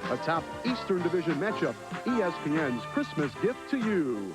A top Eastern Division matchup, ESPN's Christmas gift to you.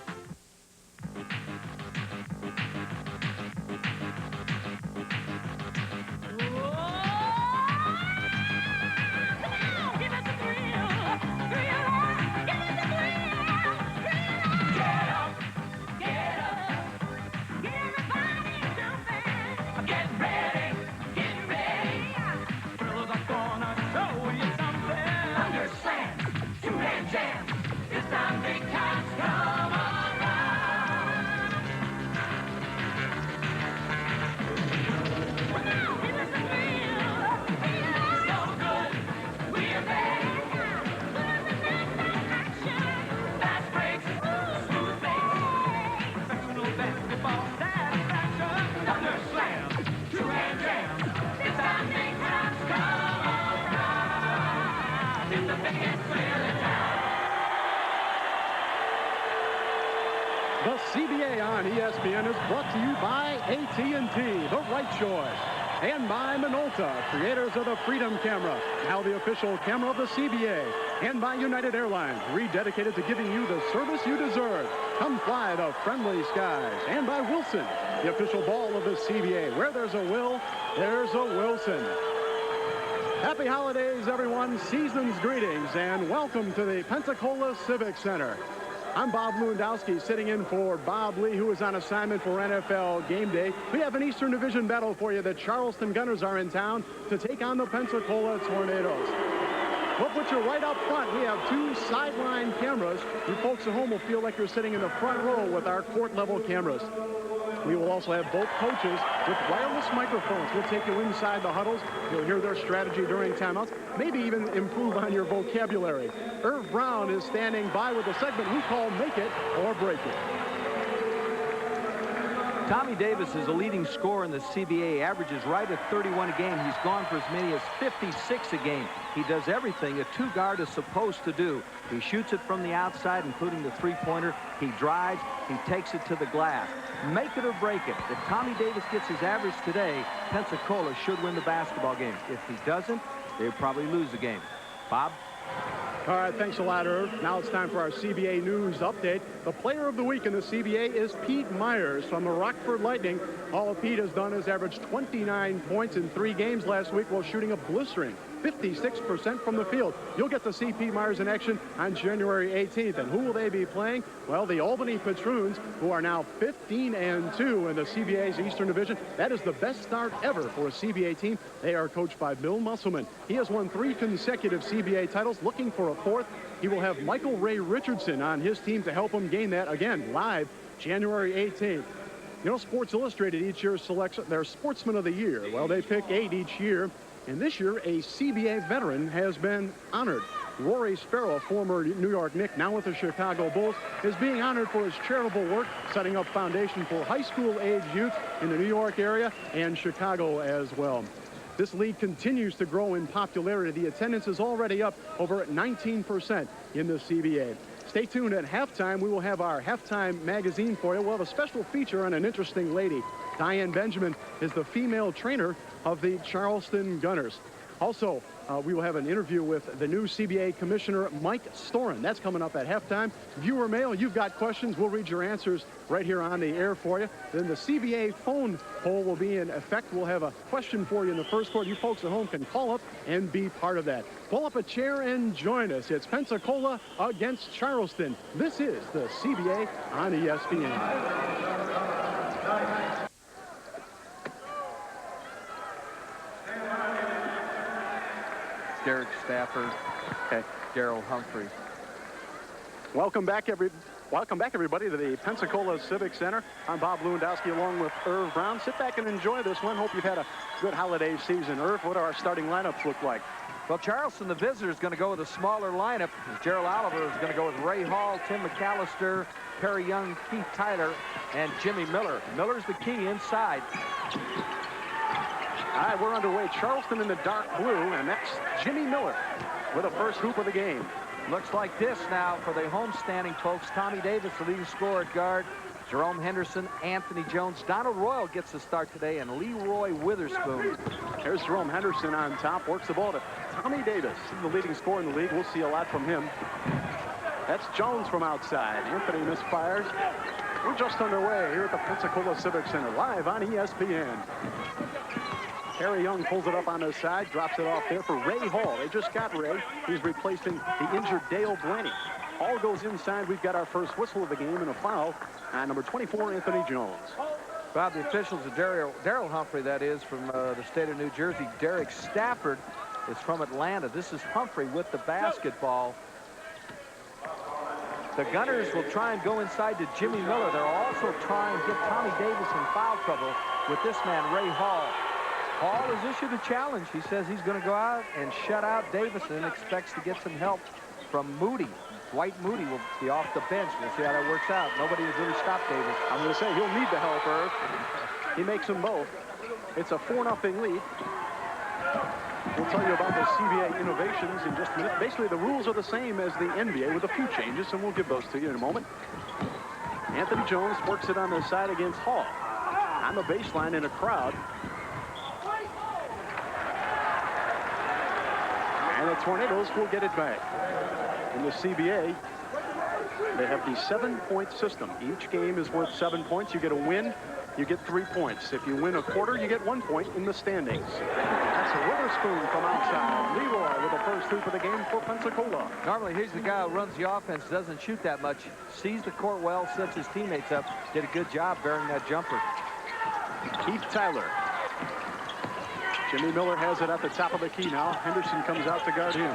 The CBA on ESPN is brought to you by AT&T, the right choice, and by Minolta, creators of the Freedom Camera, now the official camera of the CBA, and by United Airlines, rededicated to giving you the service you deserve. Come fly the friendly skies. And by Wilson, the official ball of the CBA. Where there's a Will, there's a Wilson. Happy holidays, everyone. Season's greetings, and welcome to the Pensacola Civic Center. I'm Bob Lewandowski, sitting in for Bob Lee, who is on assignment for NFL Game Day. We have an Eastern Division battle for you. The Charleston Gunners are in town to take on the Pensacola Tornadoes. We'll put you right up front. We have two sideline cameras. You folks at home will feel like you're sitting in the front row with our court-level cameras. We will also have both coaches with wireless microphones. We'll take you inside the huddles. You'll hear their strategy during timeouts, maybe even improve on your vocabulary. Irv Brown is standing by with a segment we call Make It or Break It. Tommy Davis is a leading scorer in the CBA, averages right at 31 a game. He's gone for as many as 56 a game. He does everything a two-guard is supposed to do. He shoots it from the outside, including the three-pointer. He drives. He takes it to the glass. Make it or break it. If Tommy Davis gets his average today, Pensacola should win the basketball game. If he doesn't, they'll probably lose the game. Bob? All right, thanks a lot, Irv. Now it's time for our CBA news update. The player of the week in the CBA is Pete Myers from the Rockford Lightning. All Pete has done is average 29 points in 3 games last week while shooting a blistering 56% from the field. You'll get to see Pete Myers in action on January 18th. And who will they be playing? Well, the Albany Patroons, who are now 15-2 in the CBA's Eastern Division. That is the best start ever for a CBA team. They are coached by Bill Musselman. He has won 3 consecutive CBA titles, looking for a 4th. He will have Michael Ray Richardson on his team to help him gain that, again, live January 18th. You know, Sports Illustrated each year selects their Sportsman of the Year. Well, they pick 8 each year. And this year, a CBA veteran has been honored. Rory Sparrow, a former New York Knick, now with the Chicago Bulls, is being honored for his charitable work, setting up foundation for high school-age youth in the New York area and Chicago as well. This league continues to grow in popularity. The attendance is already up over 19% in the CBA. Stay tuned at halftime. We will have our halftime magazine for you. We'll have a special feature on an interesting lady. Diane Benjamin is the female trainer of the Charleston Gunners. Also, we will have an interview with the new CBA Commissioner, Mike Storin. That's coming up at halftime. Viewer mail, you've got questions. We'll read your answers right here on the air for you. Then the CBA phone poll will be in effect. We'll have a question for you in the first quarter. You folks at home can call up and be part of that. Pull up a chair and join us. It's Pensacola against Charleston. This is the CBA on ESPN. Derek Stafford, Darryl Humphreys. Welcome back, everybody, to the Pensacola Civic Center. I'm Bob Lewandowski along with Irv Brown. Sit back and enjoy this one. Hope you've had a good holiday season. Irv, what do our starting lineups look like? Well, Charleston, the visitor, is going to go with a smaller lineup. Gerald Oliver is going to go with Ray Hall, Tim McAllister, Perry Young, Keith Tyler, and Jimmy Miller. Miller's the key inside. All right, we're underway. Charleston in the dark blue, and that's Jimmy Miller with the first hoop of the game. Looks like this now for the homestanding folks. Tommy Davis, the leading scorer at guard. Jerome Henderson, Anthony Jones. Donald Royal gets the start today, and Leroy Witherspoon. There's Jerome Henderson on top. Works the ball to Tommy Davis, the leading scorer in the league. We'll see a lot from him. That's Jones from outside. Anthony misfires. We're just underway here at the Pensacola Civic Center, live on ESPN. Harry Young pulls it up on the side, drops it off there for Ray Hall. They just got Ray. He's replacing the injured Dale Blaney. Hall goes inside. We've got our first whistle of the game and a foul on number 24, Anthony Jones. Bob, the officials of Darrell Humphrey, that is, from the state of New Jersey. Derek Stafford is from Atlanta. This is Humphrey with the basketball. The Gunners will try and go inside to Jimmy Miller. They'll also try and get Tommy Davis in foul trouble with this man, Ray Hall. Hall has issued a challenge. He says he's going to go out and shut out Davis and expects to get some help from Moody. Dwight Moody will be off the bench. We'll see how that works out. Nobody has really stopped Davis. I'm going to say he'll need the help, Irv. He makes them both. It's a 4-0 lead. We'll tell you about the CBA innovations in just a minute. Basically, the rules are the same as the NBA with a few changes, and we'll give those to you in a moment. Anthony Jones works it on the side against Hall. On the baseline in a crowd. And the Tornadoes will get it back. In the CBA, they have the 7-point system. Each game is worth 7 points. You get a win, you get 3 points. If you win a quarter, you get 1 point in the standings. That's a Witherspoon from outside. Leroy with the first hoop of the game for Pensacola. Normally, he's the guy who runs the offense, doesn't shoot that much, sees the court well, sets his teammates up, did a good job bearing that jumper. Keith Tyler. Jimmy Miller has it at the top of the key now. Henderson comes out to guard him.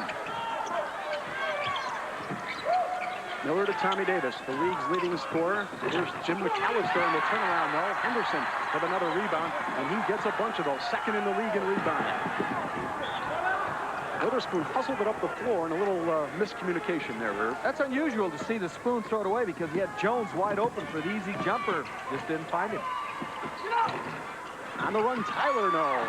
Miller to Tommy Davis, the league's leading scorer. Here's Jim McAllister in the turnaround now. Henderson with another rebound, and he gets a bunch of those. Second in the league in rebounding. Witherspoon hustled it up the floor, and a little miscommunication there, Irv. That's unusual to see the spoon throw it away because he had Jones wide open for the easy jumper. Just didn't find him. On the run, Tyler, no.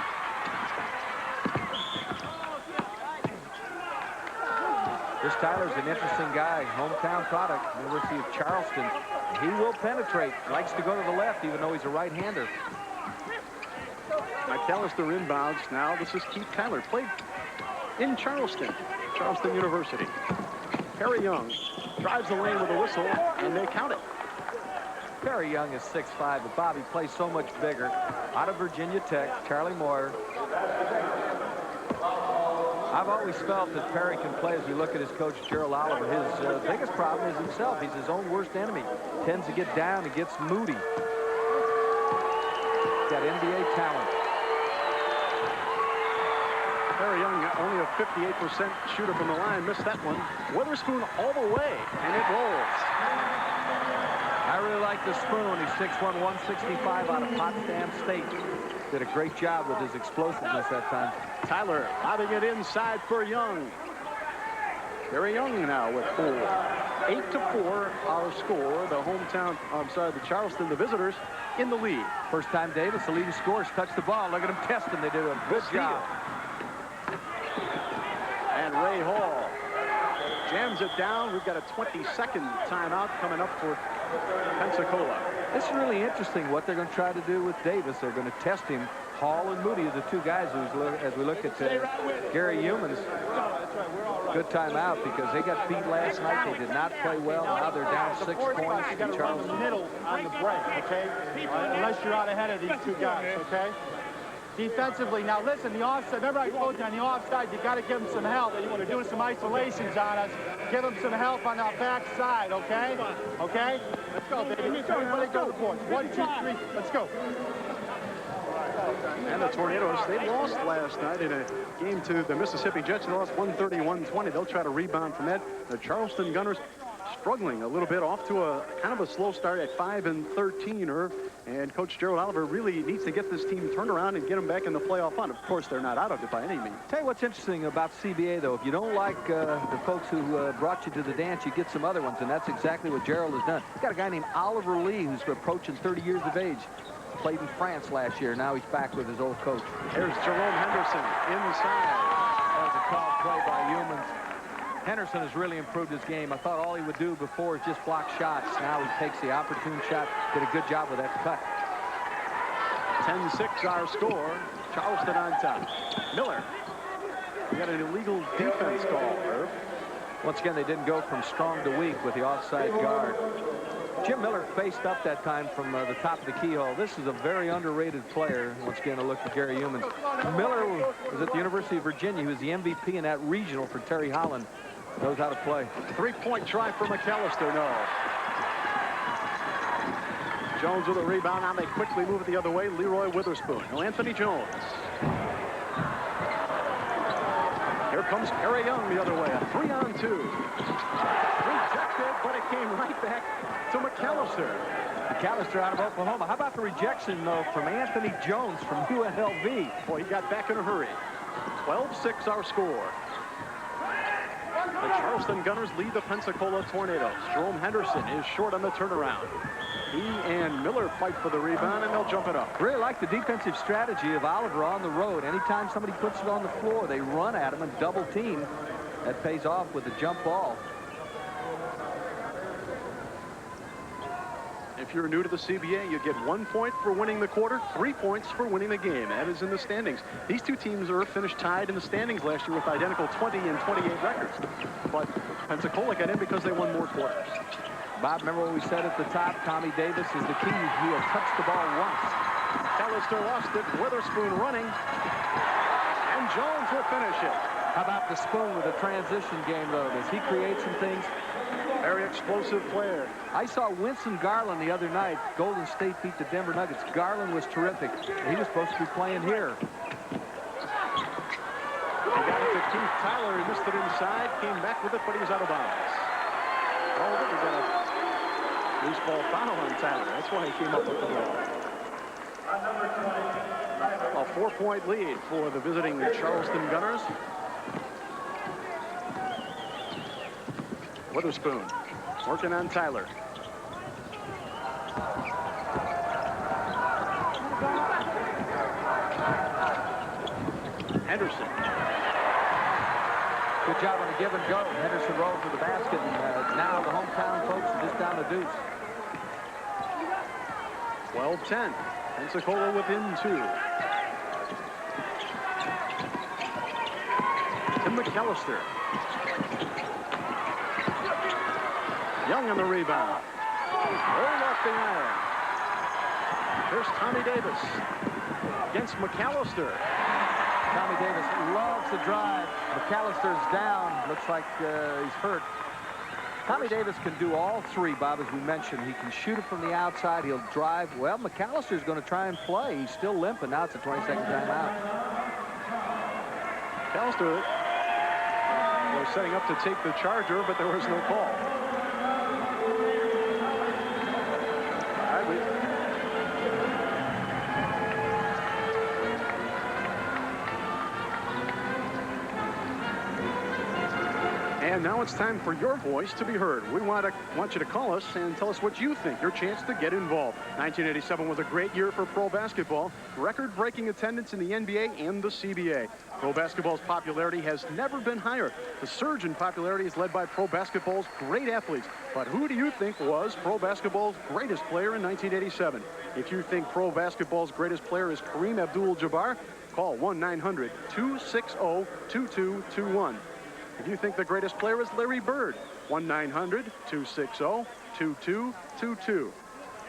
This Tyler's an interesting guy, hometown product, University of Charleston. He will penetrate, likes to go to the left, even though he's a right-hander. McAllister inbounds now. This is Keith Tyler, played in Charleston University. Harry Young drives the lane with a whistle, and they count it. Harry Young is 6'5", but Bobby plays so much bigger. Out of Virginia Tech, Charlie Moyer. I've always felt that Perry can play. As we look at his coach, Gerald Oliver, his biggest problem is himself. He's his own worst enemy. Tends to get down and gets moody. Got NBA talent. Harry Young, only a 58% shooter from the line, missed that one. Witherspoon all the way, and it rolls. I really like the Spoon. He's 6'1", 165 out of Potsdam State. Did a great job with his explosiveness that time. Tyler lobbing it inside for Young. Harry Young now with 4. 8-4 our score. The Charleston, the visitors, in the lead. First time Davis, the leading scorer, touched the ball. Look at him testing. They did a good job. And Ray Hall jams it down. We've got a 20-second timeout coming up for Pensacola. It's really interesting what they're going to try to do with Davis. They're going to test him. Hall and Moody are the two guys as we look at Gary Humans. Good timeout because they got beat last night. They did not play well. Now they're down 6 points in Charleston. Middle on the break, okay? Unless you're out ahead of these two guys, okay? Defensively, now listen, the offside, remember I told you on the offside, you got to give them some help. They're doing some isolations on us. Give them some help on our back side, okay? Okay? Let's go, baby. Everybody go to the board. 1, 2, 3, let's go. And the Tornadoes, they lost last night in a game to the Mississippi Jets. They lost 130-120. They'll try to rebound from that. The Charleston Gunners struggling a little bit, off to a kind of a slow start at 5-13, Irv. And Coach Gerald Oliver really needs to get this team turned around and get them back in the playoff hunt. Of course, they're not out of it by any means. Tell you what's interesting about CBA, though. If you don't like the folks who brought you to the dance, you get some other ones, and that's exactly what Gerald has done. He's got a guy named Oliver Lee who's approaching 30 years of age. Played in France last year. Now he's back with his old coach. Here's Jerome Henderson inside. That was a called play by Humans. Henderson has really improved his game. I thought all he would do before is just block shots. Now he takes the opportune shot. Did a good job with that cut. 10-6 our score. Charleston on top. Miller We got an illegal defense call, Irv. Once again, they didn't go from strong to weak with the offside guard. Jim Miller faced up that time from the top of the keyhole. This is a very underrated player. Once again, a look at Gary Humans. Miller was at the University of Virginia. He was the MVP in that regional for Terry Holland. Knows how to play. Three-point try for McAllister. No. Jones with a rebound. Now they quickly move it the other way. Leroy Witherspoon. No, Anthony Jones. Here comes Perry Young the other way. A 3-on-2. Rejected, but it came right back to McAllister. McAllister out of Oklahoma. How about the rejection, though, from Anthony Jones from UNLV? Boy, he got back in a hurry. 12-6 our score. The Charleston Gunners lead the Pensacola Tornadoes. Jerome Henderson is short on the turnaround. He and Miller fight for the rebound, and they'll jump it up. Really like the defensive strategy of Oliver on the road. Anytime somebody puts it on the floor, they run at him and double team. That pays off with a jump ball. If you're new to the CBA, you get 1 point for winning the quarter, 3 points for winning the game. That is in the standings. These two teams are finished tied in the standings last year with identical 20 and 28 records. But Pensacola got in because they won more quarters. Bob, remember what we said at the top? Tommy Davis is the key. He has touched the ball once. McAllister lost it. Witherspoon running. And Jones will finish it. How about the Spoon with a transition game, though? Does he create some things? Very explosive player. I saw Winston Garland the other night. Golden State beat the Denver Nuggets. Garland was terrific. He was supposed to be playing here. He got it to Keith Tyler. He missed it inside. Came back with it, but he was out of bounds. Oh, we got a loose ball foul on Tyler. That's why he came up with the ball. A 4-point lead for the visiting Charleston Gunners. Witherspoon working on Tyler. Henderson. Good job on the give and go. Henderson rolls to the basket, and now the hometown folks are just down a deuce. 12-10. Pensacola within 2. Tim McAllister. Young on the rebound. Rolled off the iron. Here's Tommy Davis against McAllister. Tommy Davis loves the drive. McAllister's down. Looks like he's hurt. Tommy Davis can do all three, Bob, as we mentioned. He can shoot it from the outside. He'll drive. Well, McAllister's going to try and play. He's still limping. Now it's a 20-second timeout. McAllister was setting up to take the charger, but there was no call. And now it's time for your voice to be heard. We want you to call us and tell us what you think, your chance to get involved. 1987 was a great year for pro basketball. Record-breaking attendance in the NBA and the CBA. Pro basketball's popularity has never been higher. The surge in popularity is led by pro basketball's great athletes. But who do you think was pro basketball's greatest player in 1987? If you think pro basketball's greatest player is Kareem Abdul-Jabbar, call 1-900-260-2221. If you think the greatest player is Larry Bird, 1-900-260-2222.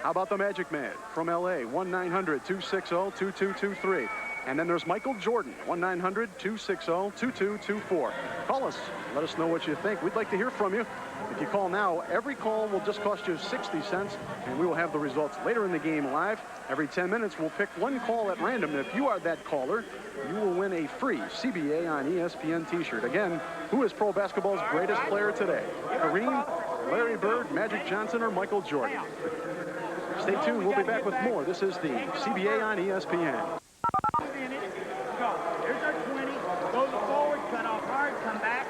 How about the Magic Man from L.A., 1-900-260-2223. And then there's Michael Jordan, 1-900-260-2224. Call us. Let us know what you think. We'd like to hear from you. If you call now, every call will just cost you 60 cents, and we will have the results later in the game live. Every 10 minutes, we'll pick one call at random. And if you are that caller, you will win a free CBA on ESPN t-shirt. Again, who is pro basketball's greatest player today? Kareem, Larry Bird, Magic Johnson, or Michael Jordan? Stay tuned. We'll be back with more. This is the CBA on ESPN. Here's our 20. Go forward, cut off hard, come back.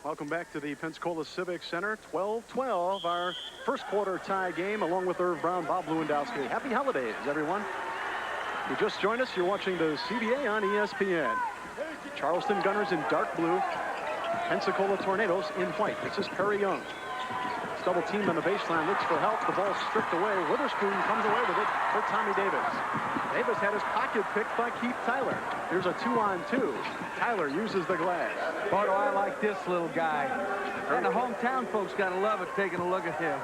Welcome back to the Pensacola Civic Center. 12-12, our first quarter tie game, along with Irv Brown, Bob Lewandowski. Happy holidays, everyone. If you just joined us, you're watching the CBA on ESPN. Charleston Gunners in dark blue, Pensacola Tornadoes in white. This is Perry Young. double teamed on the baseline, looks for help. The ball stripped away. Witherspoon comes away with it for Tommy Davis. Davis had his pocket picked by Keith Tyler. Here's a 2-on-2. Tyler uses the glass. Boy, do I like this little guy. And the hometown folks got to love it taking a look at him.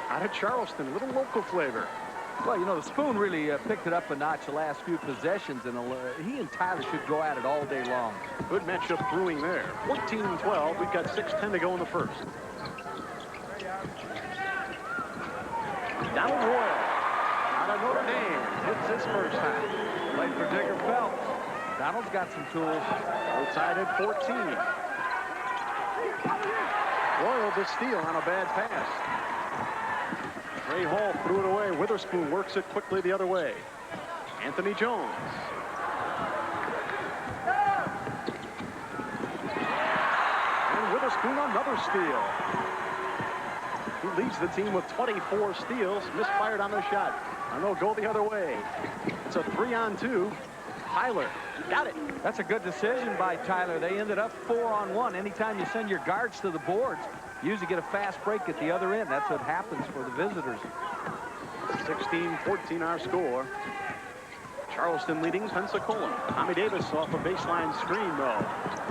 Out of Charleston, little local flavor. Well, you know, the Spoon really picked it up a notch the last few possessions, and he and Tyler should go at it all day long. Good matchup brewing there. 14-12. We've got 6:10 to go in the first. Donald Royal out of Notre Dame hits his first time. Played for Digger Phelps. Donald's got some tools. Outside at 14. Royal the steal on a bad pass. Ray Hall threw it away. Witherspoon works it quickly the other way. Anthony Jones. And Witherspoon another steal. He leads the team with 24 steals. Misfired on the shot. And they'll go the other way. It's a 3-on-2. Tyler got it. That's a good decision by Tyler. They ended up 4-on-1. Anytime you send your guards to the boards, you usually get a fast break at the other end. That's what happens for the visitors. 16-14 our score. Charleston leading Pensacola. Tommy Davis off a baseline screen, though.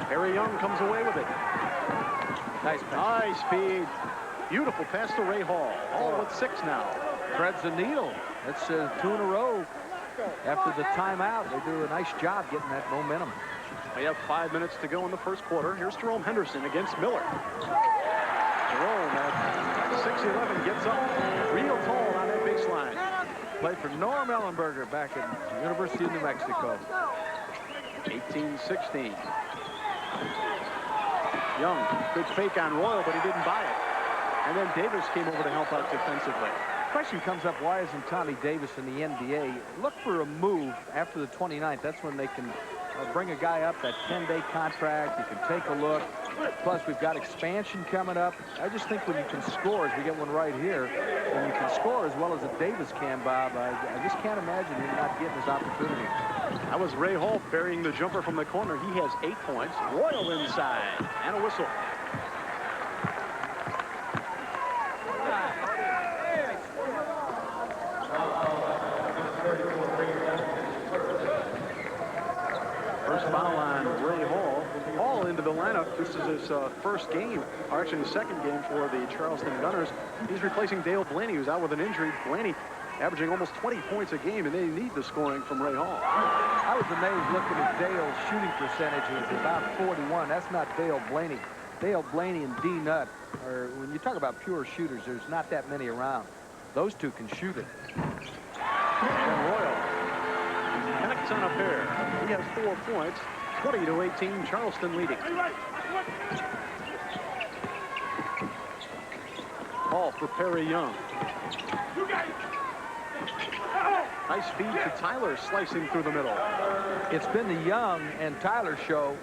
Harry Young comes away with it. Nice pass. Nice feed. Beautiful pass to Ray Hall. Hall with 6 now. Threads the needle. That's 2 in a row. After the timeout, they do a nice job getting that momentum. They have 5 minutes to go in the first quarter. Here's Jerome Henderson against Miller. Jerome at 6'11" gets up real tall on that baseline. Played for Norm Ellenberger back at the University of New Mexico. 18-16. Young, good fake on Royal, but he didn't buy it. And then Davis came over to help out defensively. Question comes up, why isn't Tommy Davis in the NBA? Look for a move after the 29th. That's when they can bring a guy up, that 10-day contract. You can take a look. Plus, we've got expansion coming up. I just think when you can score, as we get one right here, when you can score as well as a Davis can, Bob, I just can't imagine him not getting his opportunity. That was Ray Hall burying the jumper from the corner. He has 8 points. Royal inside. And a whistle. First foul on Ray Hall. Hall into the lineup. This is his first game, or actually his second game for the Charleston Gunners. He's replacing Dale Blaney, who's out with an injury. Blaney averaging almost 20 points a game, and they need the scoring from Ray Hall. I was amazed looking at Dale's shooting percentage. It was about 41. That's not Dale Blaney. Dale Blaney and D. Nutt are, when you talk about pure shooters, there's not that many around. Those two can shoot it. And Royal connects on a pair. He has 4 points. 20-18, Charleston leading. Ball for Perry Young. Nice feed to Tyler, slicing through the middle. It's been the Young and Tyler show.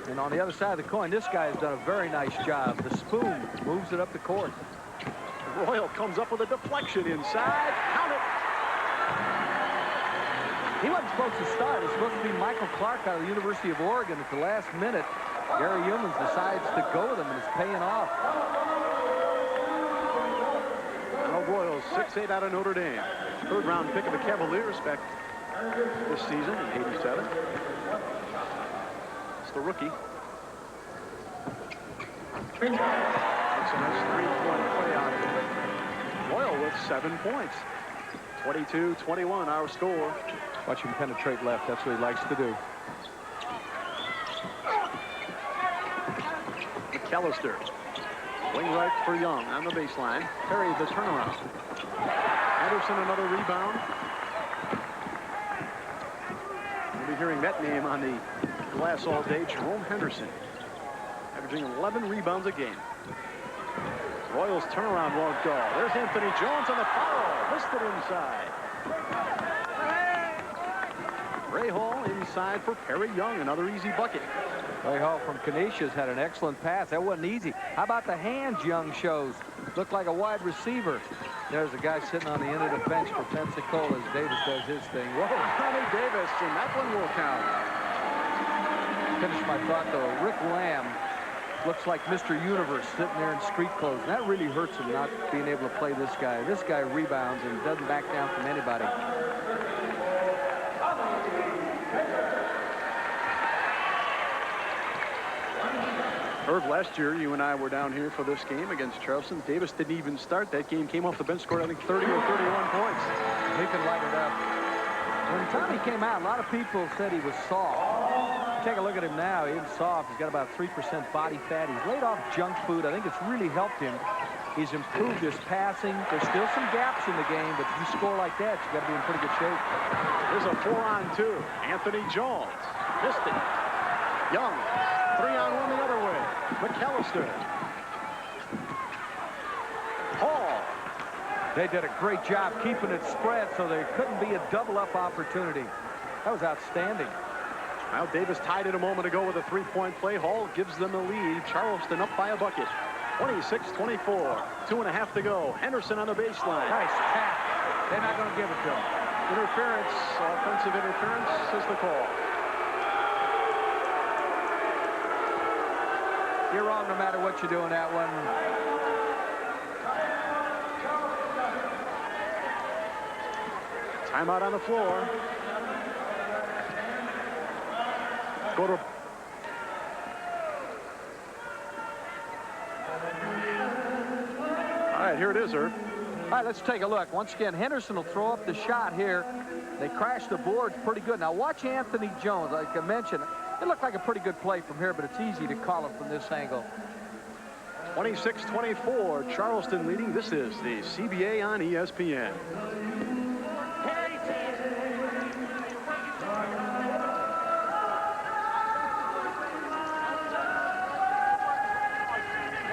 And on the other side of the coin, this guy has done a very nice job. The Spoon moves it up the court. Royal comes up with a deflection inside. Count it. He wasn't supposed to start. It's supposed to be Michael Clark out of the University of Oregon. At the last minute, Gary Humans decides to go with him, and it's paying off. Donald Royal, 6'8" out of Notre Dame. 3rd-round pick of the Cavaliers back this season in '87. It's the rookie. Makes a nice 3-point play out of it. Royal with 7 points. 22-21, our score. Watch him penetrate left. That's what he likes to do. McAllister. Wing right for Young on the baseline. Perry the turnaround. Anderson another rebound. We'll be hearing that name on the glass all day. Jerome Henderson. Averaging 11 rebounds a game. Royals turnaround won't go. There's Anthony Jones on the foul. Missed it inside. Ray Hall inside for Perry Young. Another easy bucket. Ray Hall from Canisius had an excellent pass. That wasn't easy. How about the hands Young shows? Looked like a wide receiver. There's a guy sitting on the end of the bench for Pensacola as Davis does his thing. Whoa, Tommy Davis, and that one will count. Finish my thought, though. Rick Lamb Looks like Mr. Universe sitting there in street clothes. And that really hurts him not being able to play this guy. This guy rebounds and doesn't back down from anybody. Irv, last year, you and I were down here for this game against Charleston. Davis didn't even start that game. Came off the bench, scored, I think, 30 or 31 points. He can light it up. When Tommy came out, a lot of people said he was soft. Take a look at him now. He isn't soft. He's got about 3% body fat. He's laid off junk food. I think it's really helped him. He's improved his passing. There's still some gaps in the game, but if you score like that, you got to be in pretty good shape. Here's a 4-on-2. Anthony Jones missed it. Young, 3-on-1 the other way. McAllister. Hall. They did a great job keeping it spread so there couldn't be a double-up opportunity. That was outstanding. Now Davis tied it a moment ago with a 3-point play. Hall gives them the lead. Charleston up by a bucket. 26-24. 2.5 to go. Henderson on the baseline. Nice tap. They're not going to give it to him. Interference, offensive interference is the call. You're wrong no matter what you do in that one. Timeout on the floor. Go to... All right, here it is, Irv. All right, let's take a look. Once again, Henderson will throw up the shot here. They crash the boards pretty good. Now watch Anthony Jones. Like I mentioned, it looked like a pretty good play from here, but it's easy to call it from this angle. 26-24, Charleston leading. This is the CBA on ESPN.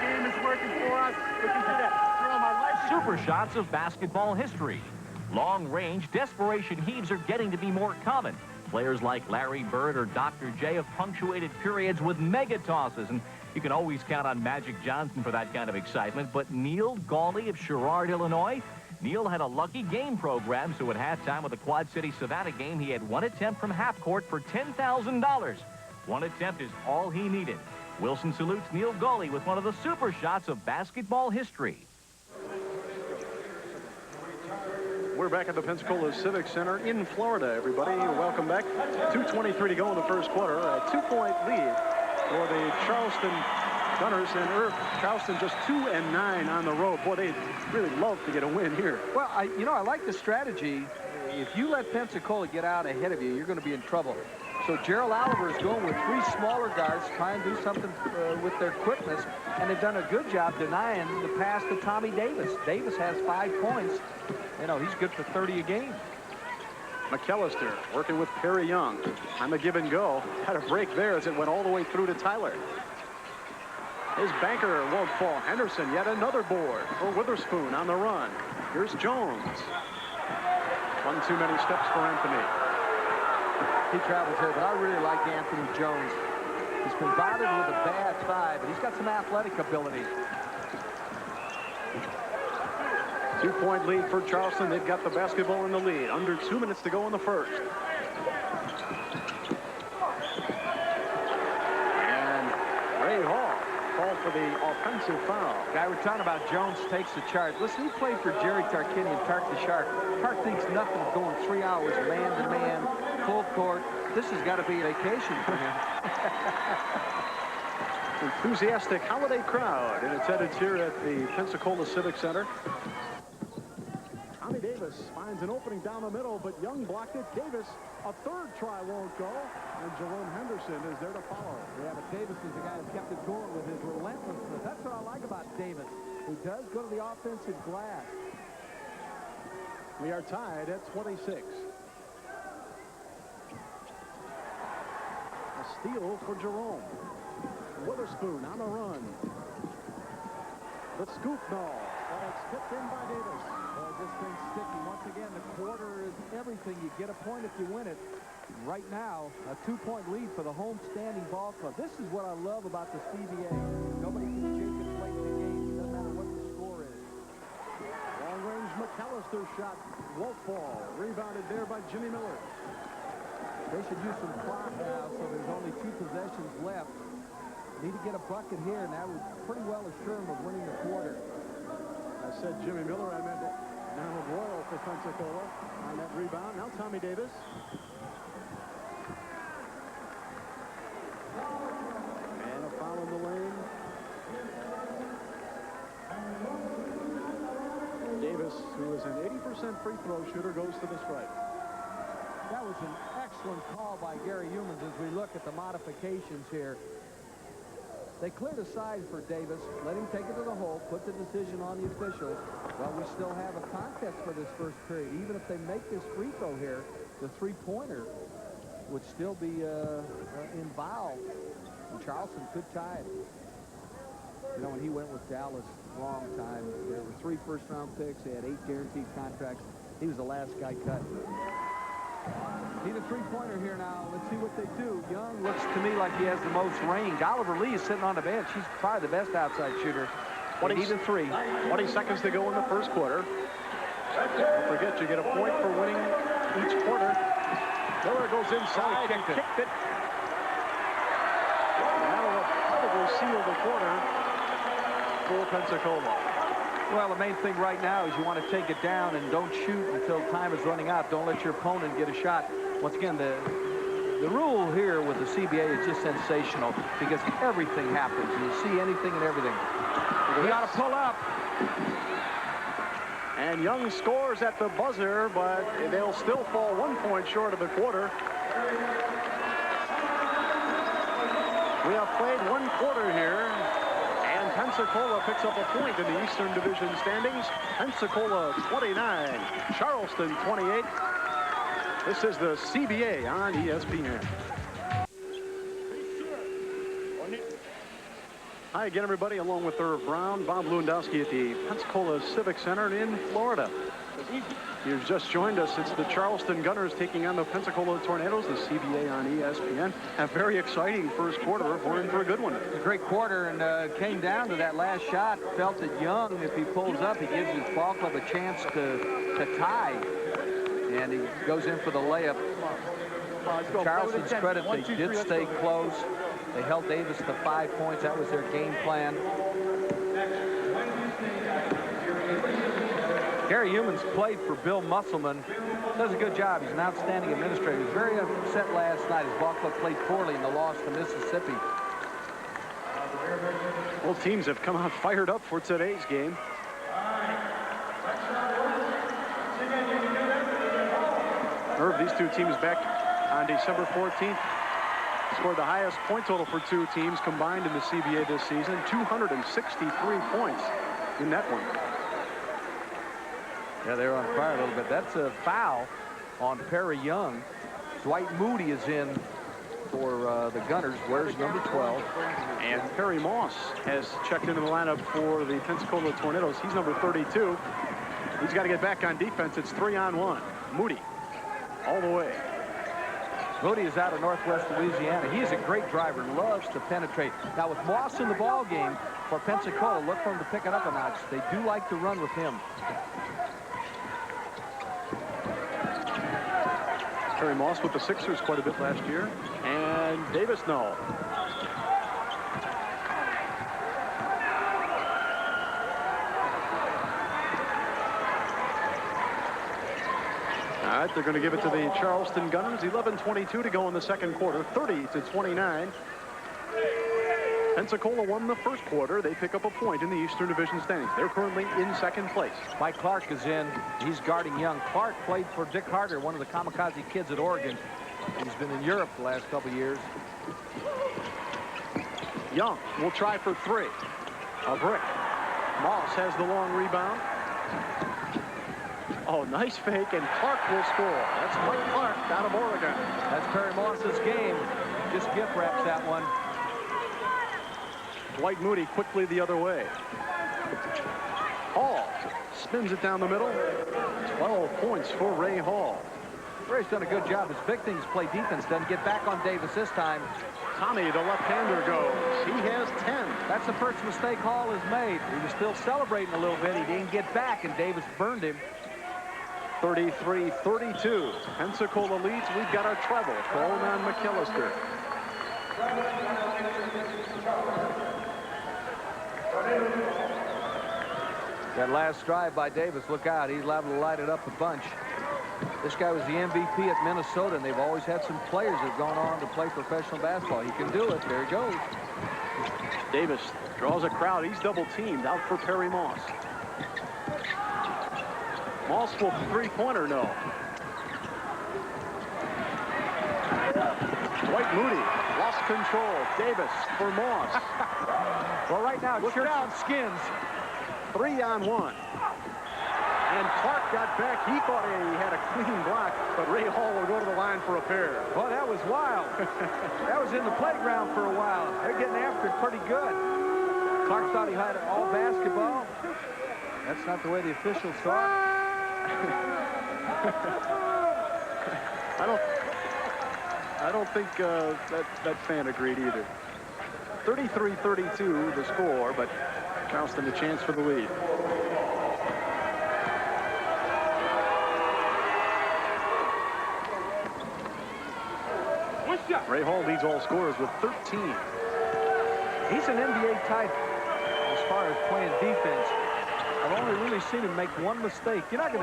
Game is working for us. We can do that. Super shots of basketball history. Long-range desperation heaves are getting to be more common. Players like Larry Bird or Dr. J have punctuated periods with mega tosses, and you can always count on Magic Johnson for that kind of excitement. But Neil Gawley of Sherrard, Illinois, Neil had a lucky game program, so at halftime of the Quad City Savannah game, he had one attempt from half court for $10,000. One attempt is all he needed. Wilson salutes Neil Gawley with one of the super shots of basketball history. We're back at the Pensacola Civic Center in Florida, everybody. Welcome back. 2:23 to go in the first quarter. A 2-point lead for the Charleston Gunners. And Irv, Charleston just 2-9 on the road. Boy, they really love to get a win here. Well, I like the strategy. If you let Pensacola get out ahead of you, you're going to be in trouble. So Gerald Oliver is going with 3 smaller guards, trying to do something with their quickness, and they've done a good job denying the pass to Tommy Davis. Davis has 5 points. You know, he's good for 30 a game. McAllister working with Perry Young on the give and go. Had a break there as it went all the way through to Tyler. His banker won't fall. Henderson, yet another board for Witherspoon on the run. Here's Jones. One too many steps for Anthony. He travels here, but I really like Anthony Jones. He's been bothered with a bad thigh, but he's got some athletic ability. 2-point lead for Charleston. They've got the basketball in the lead. Under 2 minutes to go in the first. And Ray Hall called for the offensive foul. Guy we're talking about, Jones takes the charge. Listen, he played for Jerry Tarkinian, Tark the Shark. Tark thinks nothing of going 3 hours man-to-man, full court. This has got to be a vacation for him. Enthusiastic holiday crowd in attendance here at the Pensacola Civic Center. Tommy Davis finds an opening down the middle, but Young blocked it. Davis, a third try won't go, and Jerome Henderson is there to follow. Yeah, but Davis is the guy who kept it going with his relentlessness. That's what I like about Davis. He does go to the offensive glass. We are tied at 26. A steal for Jerome. Witherspoon on the run. The scoop ball. But it's tipped in by Davis. This thing's sticky. Once again, the quarter is everything. You get a point if you win it. Right now, a 2-point lead for the home standing ball club. This is what I love about the CBA. Nobody can shake it late in the game. Doesn't matter what the score is. Long-range McAllister shot. Won't fall. Rebounded there by Jimmy Miller. They should use some clock now, so there's only 2 possessions left. Need to get a bucket here, and that would pretty well assure him of winning the quarter. I said Jimmy Miller. I meant Donald Royal for Pensacola on that rebound. Now Tommy Davis. And a foul in the lane. Davis, who is an 80% free throw shooter, goes to the stripe. That was an excellent call by Gary Humans as we look at the modifications here. They cleared a side for Davis, let him take it to the hole, put the decision on the officials. Well, we still have a contest for this first period. Even if they make this free throw here, the three-pointer would still be involved, and Charleston could tie it. You know, when he went with Dallas a long time, there were 3 first-round picks. They had 8 guaranteed contracts. He was the last guy cut. Need a three-pointer here now. Let's see what they do. Young looks to me like he has the most range. Oliver Lee is sitting on the bench. He's probably the best outside shooter. They need a 3. 20 seconds to go in the first quarter. Don't forget, you get a point for winning each quarter. Miller goes inside and kicked it. Now will probably seal the quarter for Pensacola. Well, the main thing right now is you want to take it down and don't shoot until time is running out. Don't let your opponent get a shot. Once again, the rule here with the CBA is just sensational because everything happens. You see anything and everything. You got to pull up. And Young scores at the buzzer, but they'll still fall 1 point short of the quarter. We have played 1 quarter here. Pensacola picks up a point in the Eastern Division standings. Pensacola 29, Charleston 28. This is the CBA on ESPN. Hi again, everybody, along with Irv Brown, Bob Lewandowski at the Pensacola Civic Center in Florida. You've just joined us. It's the Charleston Gunners taking on the Pensacola Tornadoes, the CBA on ESPN. A very exciting first quarter. We're in for a good one. A great quarter, and came down to that last shot. Felt that Young, if he pulls up, he gives his ball club a chance to tie. And he goes in for the layup. Charleston's credit, they did stay close. They held Davis to 5 points. That was their game plan. Gary Humans played for Bill Musselman. Does a good job. He's an outstanding administrator. He was very upset last night. His ball club played poorly in the loss to Mississippi. Both teams have come out fired up for today's game. Irv, these two teams back on December 14th scored the highest point total for 2 teams combined in the CBA this season. 263 points in that one. Yeah, they're on fire a little bit. That's a foul on Perry Young. Dwight Moody is in for the Gunners. Wears number 12. And Perry Moss has checked into the lineup for the Pensacola Tornadoes. He's number 32. He's got to get back on defense. It's 3-on-1. Moody all the way. Moody is out of Northwest Louisiana. He is a great driver, loves to penetrate. Now with Moss in the ball game for Pensacola, look for him to pick it up a notch. They do like to run with him. Perry Moss with the Sixers quite a bit last year. And Davis, no. All right, they're going to give it to the Charleston Gunners. 11:22 to go in the second quarter, 30-29. Pensacola won the first quarter. They pick up a point in the Eastern Division standings. They're currently in second place. Mike Clark is in. He's guarding Young. Clark played for Dick Harder, one of the kamikaze kids at Oregon. He's been in Europe the last couple of years. Young will try for 3. A brick. Moss has the long rebound. Oh, nice fake, and Clark will score. That's Mike Clark out of Oregon. That's Perry Moss's game. Just gift wraps that one. Dwight Moody quickly the other way. Hall spins it down the middle. 12 points for Ray Hall. Ray's done a good job. His big things play defense. Doesn't get back on Davis this time. Tommy, the left-hander, goes. He has 10. That's the first mistake Hall has made. He was still celebrating a little bit. He didn't get back, and Davis burned him. 33-32. Pensacola leads. We've got our treble. Coleman McAllister. That last drive by Davis, look out. He's liable to light it up a bunch. This guy was the MVP at Minnesota, and they've always had some players that have gone on to play professional basketball. He can do it. There he goes. Davis draws a crowd. He's double teamed out for Perry Moss. Moss will three-pointer, no. Dwight Moody lost control. Davis for Moss. Well, right now, Look out, Skins. 3-on-1. And Clark got back. He thought he had a clean block, but Ray Hall will go to the line for a pair. Well, that was wild. That was in the playground for a while. They're getting after it pretty good. Clark thought he had all basketball. That's not the way the officials saw it. I don't think that fan agreed either. 33-32 the score, but Charleston a chance for the lead. Ray Hall leads all scorers with 13. He's an NBA type as far as playing defense. I've only really seen him make one mistake. You're not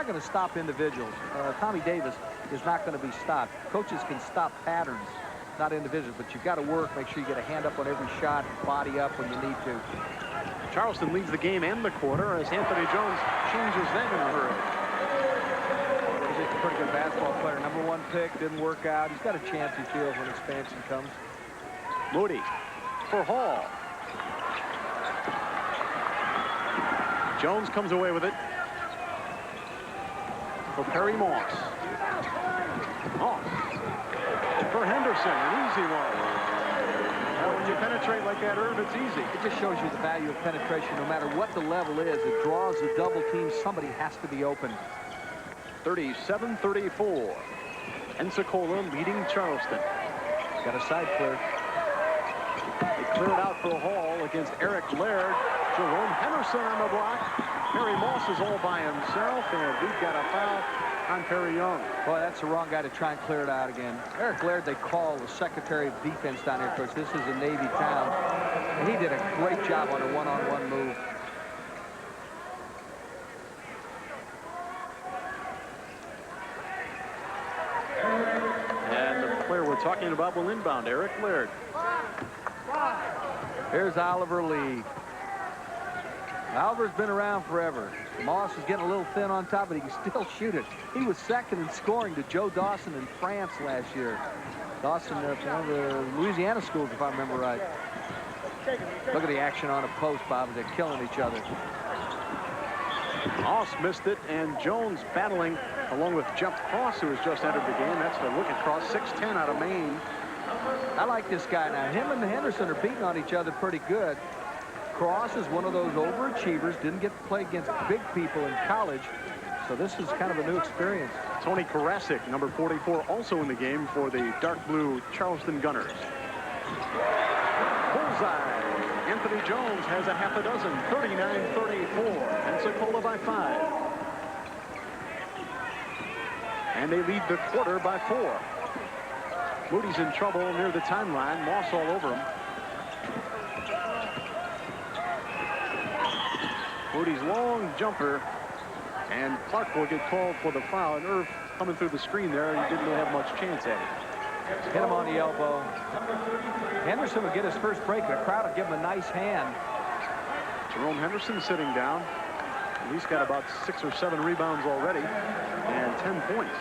gonna stop individuals. Tommy Davis is not going to be stopped. Coaches can stop patterns, not individuals, but you've got to work. Make sure you get a hand up on every shot, body up when you need to. Charleston leads the game and the quarter as Anthony Jones changes them in a hurry. He's just a pretty good basketball player. #1 pick, didn't work out. He's got a chance, he feels, when expansion comes. Moody for Hall. Jones comes away with it for Perry Moss. Moss for Henderson, an easy one. Now, when you penetrate like that, Irv, it's easy. It just shows you the value of penetration. No matter what the level is, it draws a double team. Somebody has to be open. 37-34. Pensacola leading Charleston. Got a side clear. They cleared out for Hall against Eric Laird. Jerome Henderson on the block. Perry Moss is all by himself, and we've got a foul on Perry Young. Boy, that's the wrong guy to try and clear it out again. Eric Laird, they call the Secretary of Defense down here. Of course, this is a Navy town, and he did a great job on a one-on-one move. And the player we're talking about will inbound, Eric Laird. Here's Oliver Lee. Oliver's been around forever. Moss is getting a little thin on top, but he can still shoot it. He was second in scoring to Joe Dawson in France last year. Dawson from one of the Louisiana schools, if I remember right. Look at the action on a post, Bob, as they're killing each other. Moss missed it, and Jones battling along with Jeff Cross, who has just entered the game. That's the looking Cross, 6'10" out of Maine. I like this guy now. Him and Henderson are beating on each other pretty good. Cross is one of those overachievers, didn't get to play against big people in college, so this is kind of a new experience. Tony Karasik, number 44, also in the game for the dark blue Charleston Gunners. Bullseye. Anthony Jones has a half a dozen, 39-34. Pensacola by 5. And they lead the quarter by 4. Moody's in trouble near the timeline. Moss all over him. Moody's long jumper, and Clark will get called for the foul. And Irv coming through the screen there, he didn't have much chance at it. Hit him on the elbow. Henderson will get his first break, and the crowd will give him a nice hand. Jerome Henderson sitting down. He's got about 6 or 7 rebounds already and 10 points.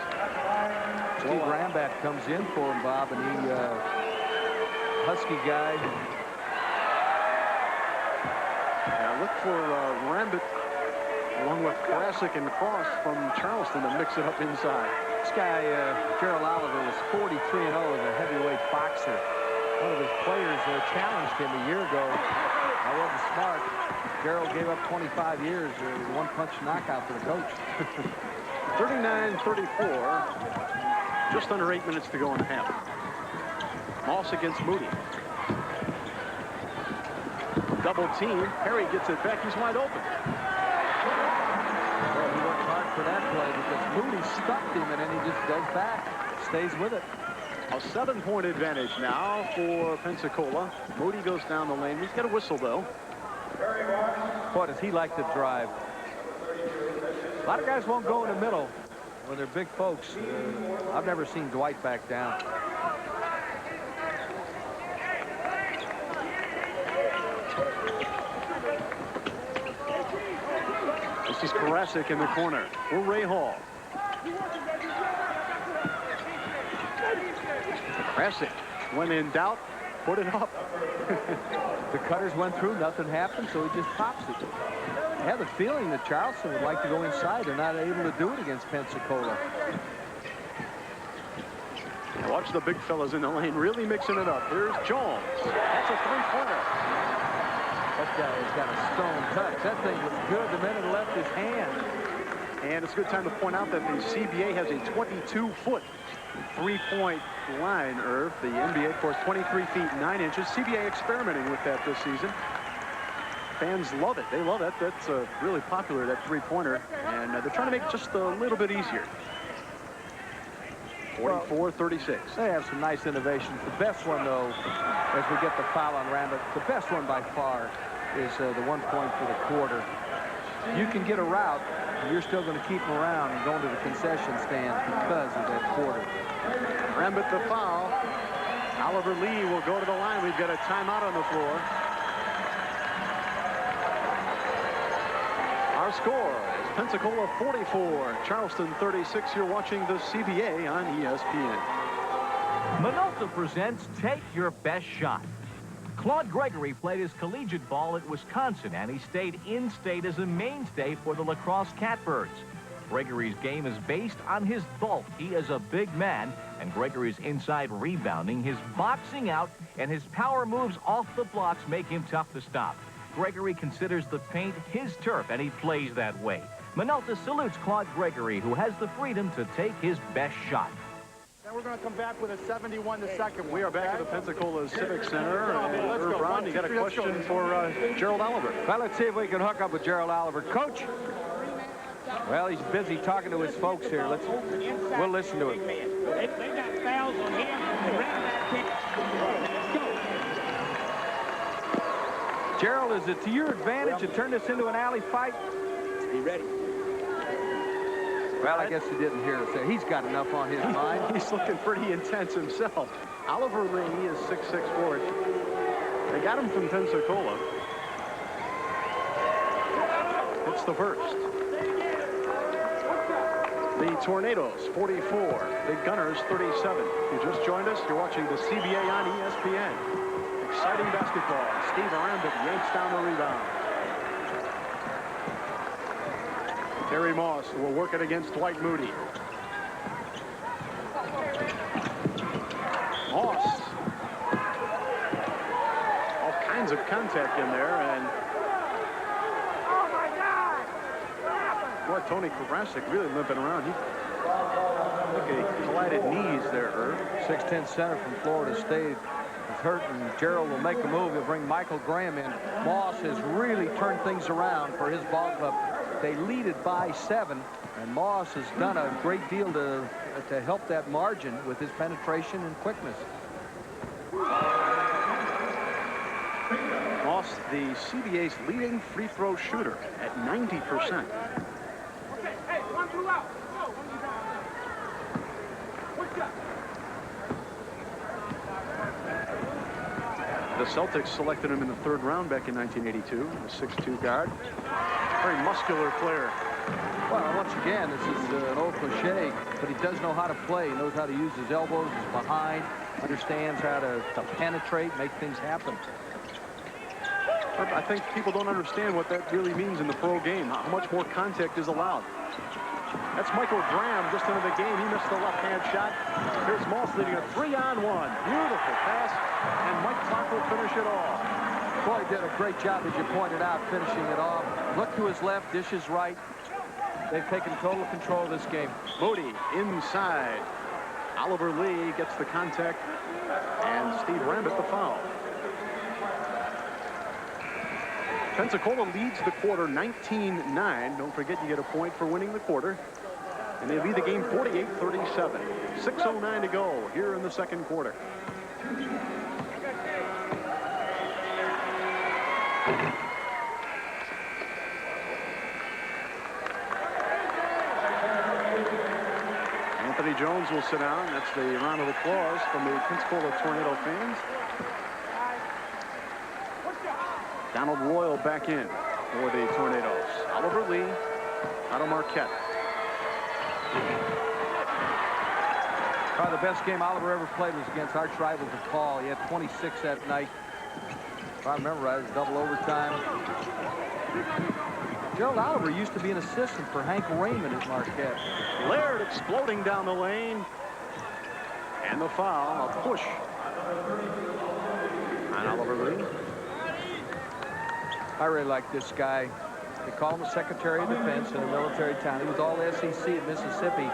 Steve Rambat comes in for him, Bob, and he, Husky guy. Now look for Rambat along with Karasik and Cross from Charleston to mix it up inside. This guy, Gerald Oliver, was 43-0 as a heavyweight boxer. One of his players challenged him a year ago. I wasn't smart. Gerald gave up 25 years. One-punch knockout for the coach. 39-34. Just under 8 minutes to go in the half. Moss against Moody. Double team. Perry gets it back. He's wide open. Well, he worked hard for that play because Moody stuffed him, and then he just goes back, stays with it. A 7-point advantage now for Pensacola. Moody goes down the lane. He's got a whistle, though. Boy, does he like to drive. A lot of guys won't go in the middle when they're big folks. I've never seen Dwight back down. This is Karasik in the corner for Ray Hall. Karasik, when in doubt, put it up. The cutters went through, nothing happened, so he just pops it. I have a feeling that Charleston would like to go inside. They're not able to do it against Pensacola. Now watch the big fellas in the lane really mixing it up. Here's Jones. That's a three-pointer. That guy has got a stone touch. That thing was good the minute it left his hand. And it's a good time to point out that the CBA has a 22-foot three-point line, Irv. The NBA, of course, 23 feet 9 inches. CBA experimenting with that this season. Fans love it. They love it. That's really popular, that three-pointer. And they're trying to make it just a little bit easier. 44-36. They have some nice innovations. The best one, though, as we get the foul on Rambert, the best one by far is the 1 point for the quarter. You can get a route, and you're still going to keep them around and go into the concession stand because of that quarter. Rambert the foul. Oliver Lee will go to the line. We've got a timeout on the floor. Our score is Pensacola 44, Charleston 36. You're watching the CBA on ESPN. Minolta presents Take Your Best Shot. Claude Gregory played his collegiate ball at Wisconsin, and he stayed in-state as a mainstay for the lacrosse Catbirds. Gregory's game is based on his bulk. He is a big man, and Gregory's inside rebounding, his boxing out, and his power moves off the blocks make him tough to stop. Gregory considers the paint his turf, and he plays that way. Minolta salutes Claude Gregory, who has the freedom to take his best shot. Then we're going to come back with a 71 to second. We are back at the Pensacola Civic Center. Irv Brown, you got a question for Gerald Oliver. Well, let's see if we can hook up with Gerald Oliver. Coach? Well, he's busy talking to his folks here. We'll listen to him. They got fouls on him. They ran that kick. Gerald, is it to your advantage to turn this into an alley fight? Be ready. Well, I guess he didn't hear us there. He's got enough on his mind. He's looking pretty intense himself. Oliver Lee is 6'6" forward. They got him from Pensacola. It's the first. The Tornadoes, 44. The Gunners, 37. If you just joined us, you're watching the CBA on ESPN. Exciting basketball. Steve Rambert yanks down the rebound. Terry Moss will work it against Dwight Moody. Moss. All kinds of contact in there, and boy, Tony Karasik really limping around. He look at he collided knees there, Irv. 6'10" center from Florida State is hurt, and Gerald will make a move. He'll bring Michael Graham in. Moss has really turned things around for his ball club. They lead it by 7, and Moss has done a great deal to help that margin with his penetration and quickness. Moss, the CBA's leading free throw shooter at 90%. Hey, 1 2 out. The Celtics selected him in the 3rd round back in 1982, a 6'2" guard. Very muscular player. Well, once again, this is an old cliche, but he does know how to play. He knows how to use his elbows, his behind, understands how to penetrate, make things happen. I think people don't understand what that really means in the pro game, how much more contact is allowed. That's Michael Graham just into the game. He missed the left-hand shot. Here's Moss leading a 3-on-1. Beautiful pass, and Mike Clark will finish it off. Boy, he did a great job, as you pointed out, finishing it off. Look to his left, dishes right. They've taken total control of this game. Moody inside. Oliver Lee gets the contact, and Steve Rambert the foul. Pensacola leads the quarter 19-9. Don't forget you get a point for winning the quarter. And they lead the game 48-37. 6:09 to go here in the second quarter. Anthony Jones will sit down. That's the round of applause from the Pensacola Tornado fans. Donald Royal back in for the Tornadoes. Oliver Lee, Otto Marquette. Probably the best game Oliver ever played was against arch rivals of Paul. He had 26 that night. If I remember right, it was double overtime. Gerald Oliver used to be an assistant for Hank Raymond at Marquette. Laird exploding down the lane. And the foul, a push on Oliver Lee. I really like this guy. They call him the Secretary of Defense in a military town. He was all SEC at Mississippi.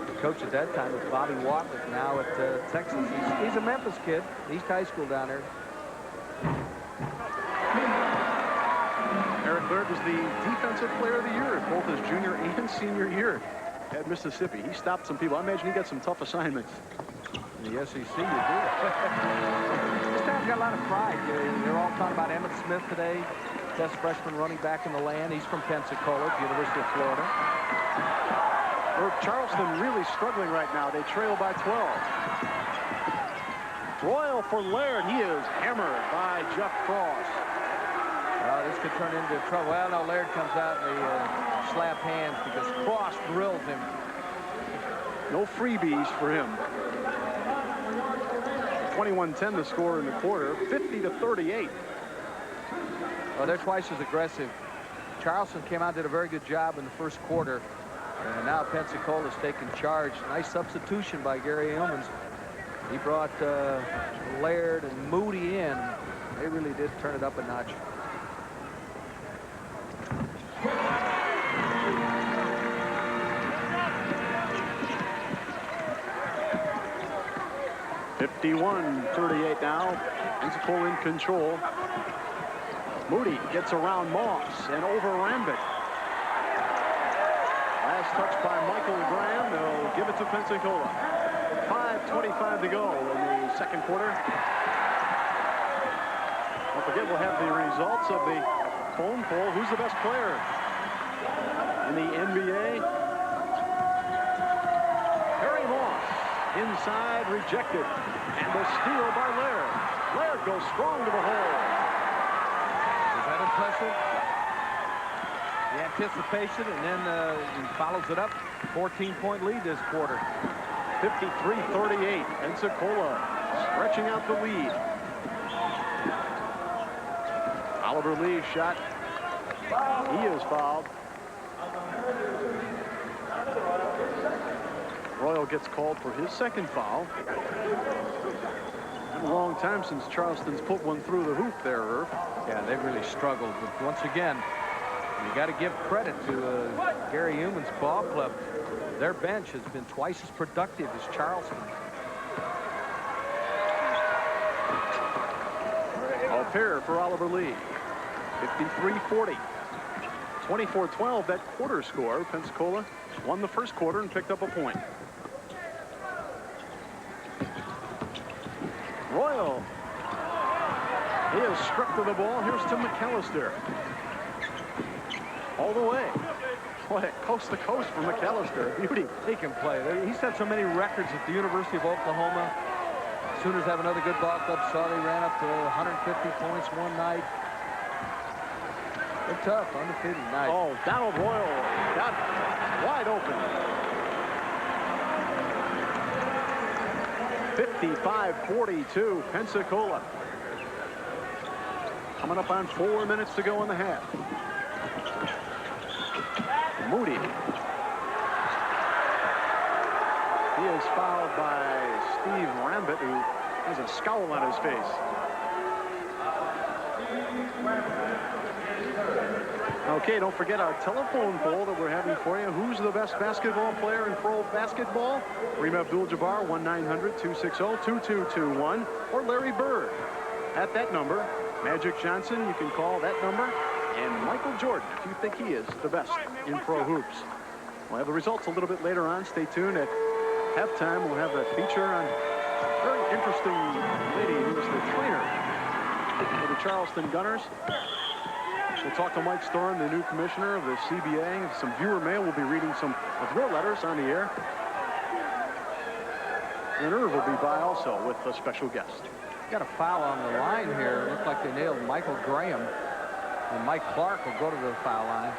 The coach at that time was Bobby Watlick, now at Texas. He's a Memphis kid, East High School down there. Eric Laird was the defensive player of the year at both his junior and senior year at Mississippi. He stopped some people. I imagine he got some tough assignments. In the SEC, you do. This town's got a lot of pride. They're all talking about Emmett Smith today. Best freshman running back in the land. He's from Pensacola, University of Florida. Charleston really struggling right now. They trail by 12. Royal for Laird. He is hammered by Jeff Cross. This could turn into trouble. Well, no, Laird comes out and they slap hands because Cross drills him. No freebies for him. 21-10 the score in the quarter. 50-38. Well, they're twice as aggressive. Charleston came out and did a very good job in the first quarter. And now Pensacola's taking charge. Nice substitution by Gary Illmans. He brought Laird and Moody in. They really did turn it up a notch. 51-38 now. Pensacola in control. Moody gets around Moss and over Rambit. Last touch by Michael Graham. They'll give it to Pensacola. 5:25 to go in the second quarter. Don't forget, we'll have the results of the phone poll. Who's the best player in the NBA? Harry Moss inside, rejected, and the steal by Laird. Laird goes strong to the hole. Is that impressive? The anticipation, and then he follows it up. 14-point lead this quarter. 53-38. Pensacola stretching out the lead. Oliver Lee's shot. He is fouled. Royal gets called for his second foul. Been a long time since Charleston's put one through the hoop there, Irv. Yeah, they've really struggled. But once again, you got to give credit to Gary Illmans' ball club. Their bench has been twice as productive as Charleston. A pair for Oliver Lee. 53-40. 24-12, that quarter score. Pensacola won the first quarter and picked up a point. Royal. He is stripped of the ball. Here's to McAllister. All the way. Boy, coast to coast for McAllister. Beauty. He can play. He's had so many records at the University of Oklahoma. Sooners have another good ball club. Saw they ran up to 150 points one night. They're tough, undefeated night. Oh, Donald Royal got wide open. 55-42, Pensacola. Coming up on 4 minutes to go in the half. Moody. He is fouled by Steve Rambit, who has a scowl on his face. Okay, don't forget our telephone poll that we're having for you. Who's the best basketball player in pro basketball? Kareem Abdul-Jabbar, 1-900-260-2221, or Larry Bird. At that number, Magic Johnson, you can call that number, and Michael Jordan, if you think he is the best in pro hoops. We'll have the results a little bit later on. Stay tuned. At halftime, we'll have a feature on a very interesting lady who was the trainer for the Charleston Gunners. We'll talk to Mike Storm, the new commissioner of the CBA. Some viewer mail. We'll be reading some of your letters on the air. And Irv will be by also with a special guest. Got a foul on the line here. Looks like they nailed Michael Graham. And Mike Clark will go to the foul line.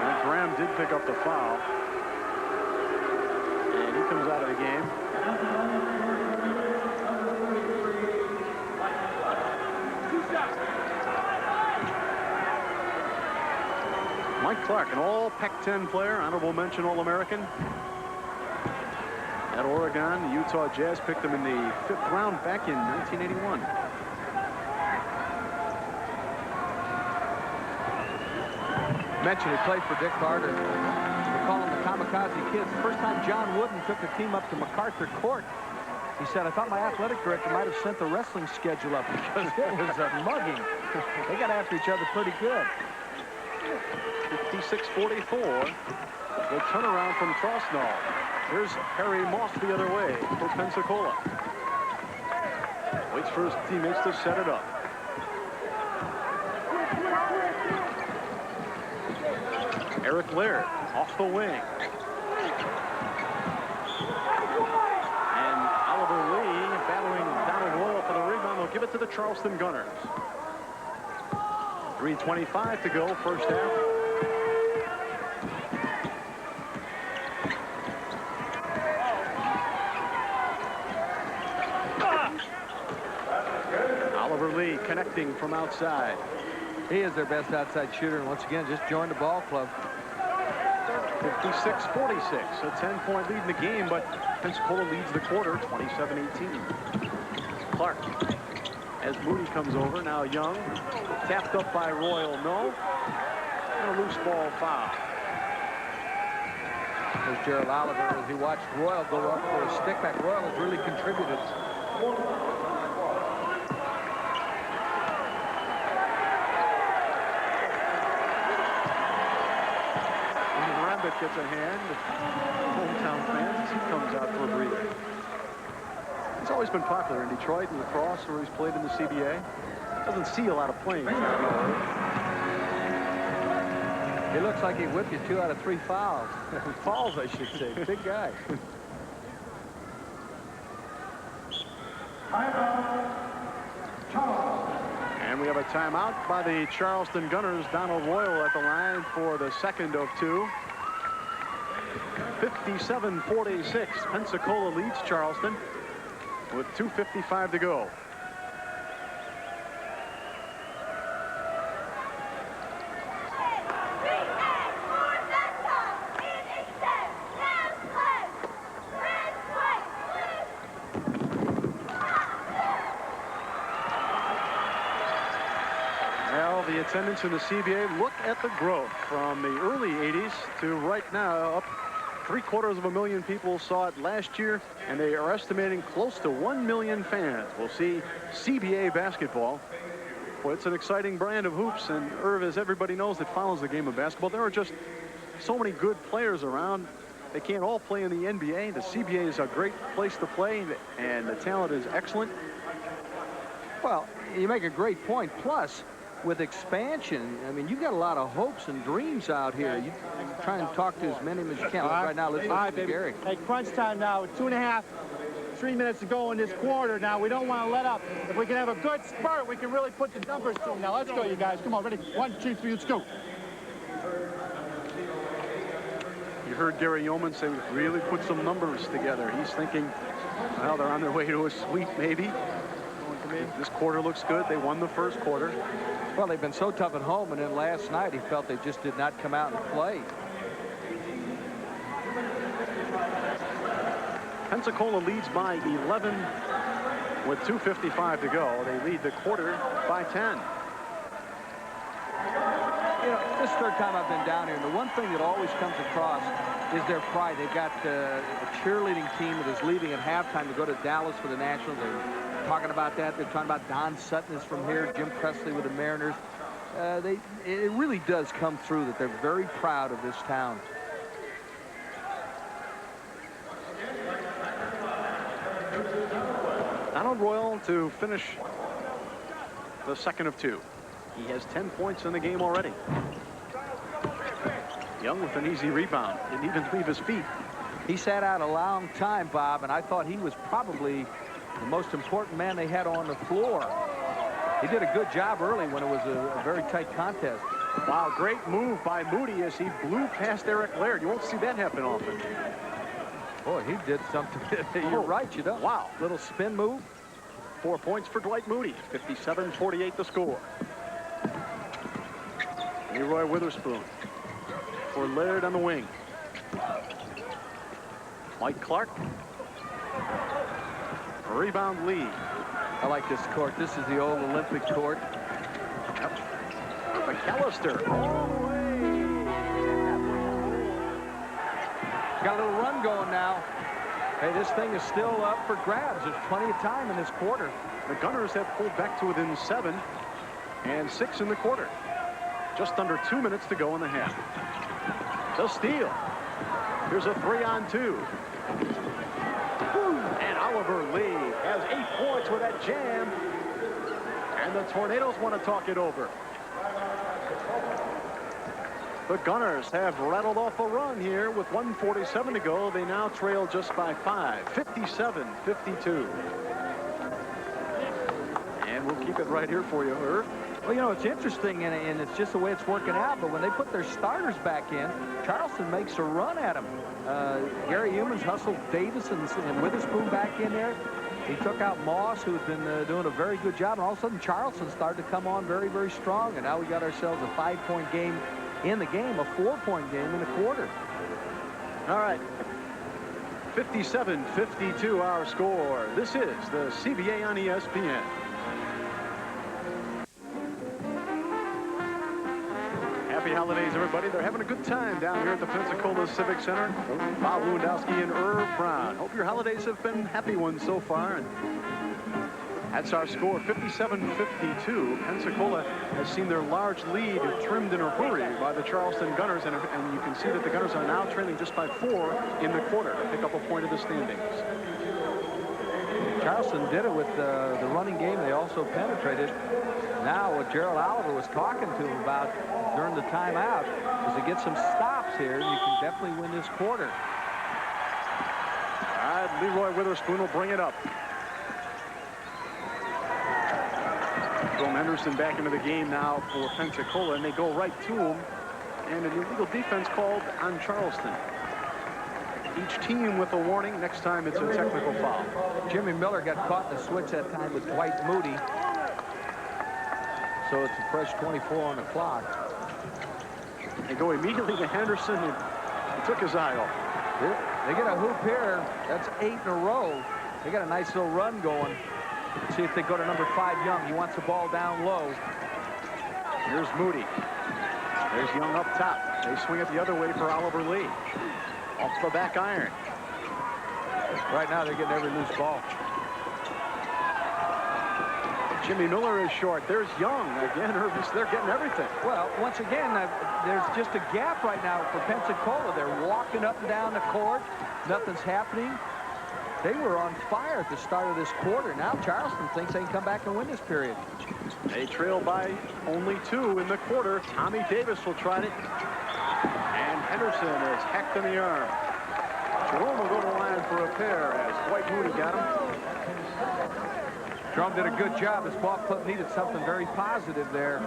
And Graham did pick up the foul. And he comes out of the game. Mike Clark, an all Pac-10 player, honorable mention All-American. At Oregon, the Utah Jazz picked him in the 5th round back in 1981. Mentioned he played for Dick Carter. We call him the Kamikaze Kids. The first time John Wooden took the team up to MacArthur Court, he said, I thought my athletic director might have sent the wrestling schedule up because it was a mugging. They got after each other pretty good. 56-44. The turnaround from Trostnall. Here's Harry Moss the other way for Pensacola. Waits for his teammates to set it up. Eric Laird off the wing. And Oliver Lee battling Donald Royal for the rebound. They'll give it to the Charleston Gunners. 3:25 to go, first half. Oliver Lee connecting from outside. He is their best outside shooter, and once again, just joined the ball club. 56-46, a 10-point lead in the game, but Pensacola leads the quarter, 27-18. Clark, as Moody comes over, now Young, tapped up by Royal, no, and a loose ball foul. There's Gerald Oliver as he watched Royal go up for a stick back. Royal has really contributed. Gets a hand. Hometown fans as he comes out for a breather. He's always been popular in Detroit and lacrosse, where he's played in the CBA. Doesn't see a lot of playing. He looks like he whipped you 2 out of 3 fouls. Fouls, I should say. Big guy. And we have a timeout by the Charleston Gunners. Donald Royal at the line for the second of 2. 57-46. Pensacola leads Charleston with 2:55 to go. Well, the attendance in the CBA, look at the growth from the early 80s to right now, up 750,000 people saw it last year, and they are estimating close to 1 million fans will see CBA basketball. Well, it's an exciting brand of hoops, and Irv, as everybody knows that follows the game of basketball, there are just so many good players around. They can't all play in the NBA. The CBA is a great place to play, and the talent is excellent. Well, you make a great point. Plus, with expansion, I mean, you've got a lot of hopes and dreams out here. You try and talk to as many as you can. Right now, let's listen to Gary. Hey, crunch time now. 3 minutes to go in this quarter. Now, we don't want to let up. If we can have a good spurt, we can really put the numbers to them. Now, let's go, you guys. Come on, ready? 1, 2, 3, let's go. You heard Gary Yeoman say, really put some numbers together. He's thinking, well, they're on their way to a sweep, maybe. This quarter looks good. They won the first quarter. Well, they've been so tough at home, and then last night he felt they just did not come out and play. Pensacola leads by 11 with 2:55 to go. They lead the quarter by 10. You know, this is the third time I've been down here, and the one thing that always comes across is their pride. They've got a cheerleading team that is leaving at halftime to go to Dallas for the Nationals. They're talking about that. They're talking about Don Sutton is from here, Jim Presley with the Mariners. It really does come through that they're very proud of this town. Donald Royal to finish the second of two. He has 10 points in the game already. Young with an easy rebound. Didn't even leave his feet. He sat out a long time, Bob, and I thought he was probably the most important man they had on the floor. He did a good job early when it was a very tight contest. Wow, great move by Moody as he blew past Eric Laird. You won't see that happen often. Boy, he did something. You're right, you don't. Wow. Little spin move. 4 points for Dwight Moody. 57-48 the score. Leroy Witherspoon for Laird on the wing. Mike Clark. Rebound Lee. I like this court. This is the old Olympic court. Yep. McAllister all the way. Got a little run going now. Hey, this thing is still up for grabs. There's plenty of time in this quarter. The Gunners have pulled back to within 7 and 6 in the quarter. Just under 2 minutes to go in the half. The steal. Here's a 3-on-2. And Oliver Lee has 8 points with that jam. And the Tornadoes want to talk it over. The Gunners have rattled off a run here with 1:47 to go. They now trail just by 5, 57-52. And we'll keep it right here for you, Irv. Well, you know, it's interesting, and it's just the way it's working out, but when they put their starters back in, Charleston makes a run at them. Gary Humans hustled Davis and Witherspoon back in there. He took out Moss, who's been doing a very good job, and all of a sudden Charleston started to come on very, very strong, and now we got ourselves a 5-point game in the game, a 4-point game in the quarter. All right. 57-52 our score. This is the CBA on ESPN. Happy holidays, everybody. They're having a good time down here at the Pensacola Civic Center. Bob Lewandowski and Irv Brown. Hope your holidays have been happy ones so far. And that's our score, 57-52. Pensacola has seen their large lead trimmed in a hurry by the Charleston Gunners, and you can see that the Gunners are now trailing just by 4 in the quarter to pick up a point of the standings. Charleston did it with the running game. They also penetrated. Now what Gerald Oliver was talking to him about during the timeout is to get some stops here. You can definitely win this quarter. All right, Leroy Witherspoon will bring it up. Jerome Henderson back into the game now for Pensacola, and they go right to him. And an illegal defense called on Charleston. Each team with a warning. Next time it's a technical foul. Jimmy Miller got caught in the switch that time with Dwight Moody. So it's a fresh 24 on the clock. They go immediately to Henderson, and he took his eye off. They get a hoop here. That's 8 in a row. They got a nice little run going. See if they go to number 5, Young. He wants the ball down low. Here's Moody. There's Young up top. They swing it the other way for Oliver Lee. Off the back iron. Right now they're getting every loose ball. Jimmy Miller is short. There's Young. Again, they're getting everything. Well, once again, there's just a gap right now for Pensacola. They're walking up and down the court. Nothing's happening. They were on fire at the start of this quarter. Now Charleston thinks they can come back and win this period. They trail by only 2 in the quarter. Tommy Davis will try it. And Henderson is hacked in the arm. Jerome will go to the line for a pair as Dwight Moody got him. Jerome did a good job. His ball club needed something very positive there.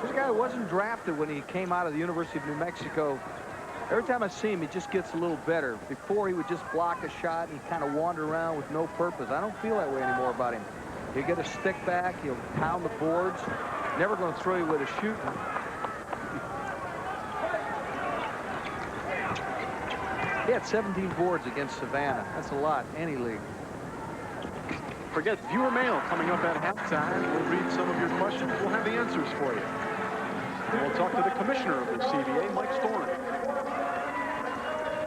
This guy wasn't drafted when he came out of the University of New Mexico. Every time I see him, he just gets a little better. Before, he would just block a shot and kind of wander around with no purpose. I don't feel that way anymore about him. He'll get a stick back. He'll pound the boards. Never going to throw you with a shooting. He had 17 boards against Savannah. That's a lot, any league. Forget viewer mail coming up at halftime. We'll read some of your questions. We'll have the answers for you. And we'll talk to the commissioner of the CBA, Mike Storn.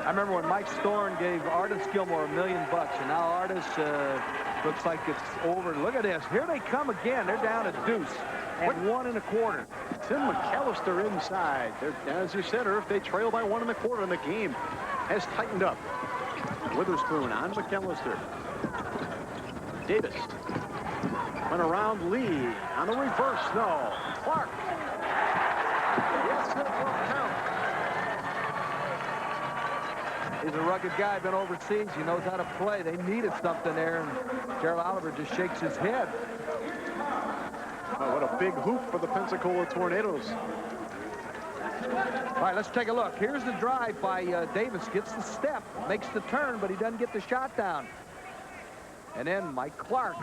I remember when Mike Storn gave Artis Gilmore $1 million, and now Artis looks like it's over. Look at this. Here they come again. They're down a deuce at 1 1/4. Tim McAllister inside. As you said, Irv, they trail by 1 1/4, and the game has tightened up. Witherspoon on McAllister. Davis went around Lee on the reverse. No. Clark. Yes, it will count. He's a rugged guy, been overseas. He knows how to play. They needed something there, and Gerald Oliver just shakes his head. Oh, what a big hoop for the Pensacola Tornadoes. All right, let's take a look. Here's the drive by Davis. Gets the step, makes the turn, but he doesn't get the shot down. And then Mike Clark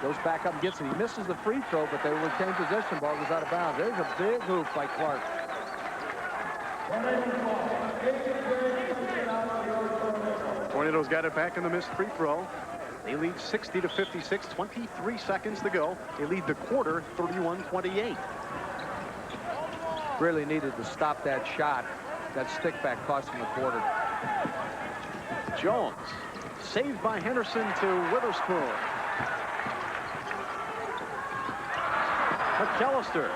goes back up and gets it. He misses the free throw, but they will retain possession. Ball goes out of bounds. There's a big hoop by Clark. Tornadoes got it back in the missed free throw. They lead 60-56, 23 seconds to go. They lead the quarter 31-28. Really needed to stop that shot. That stick back cost him the quarter. Jones saved by Henderson to Witherspoon. McAllister.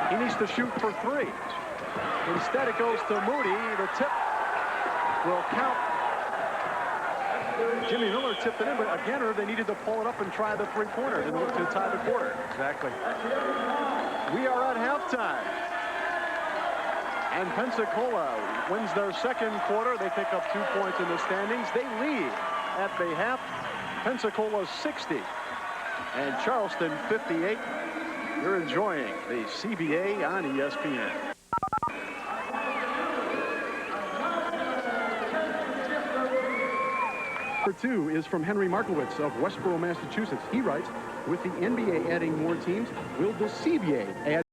He needs to shoot for 3. Instead, it goes to Moody. The tip will count. Jimmy Miller tipped it in, but again, they needed to pull it up and try the three-pointer and look to tie the quarter. Exactly. We are at halftime. And Pensacola wins their second quarter. They pick up 2 points in the standings. They lead at the half. Pensacola 60 and Charleston 58. You're enjoying the CBA on ESPN. Number 2 is from Henry Markowitz of Westboro, Massachusetts. He writes, with the NBA adding more teams, will the CBA add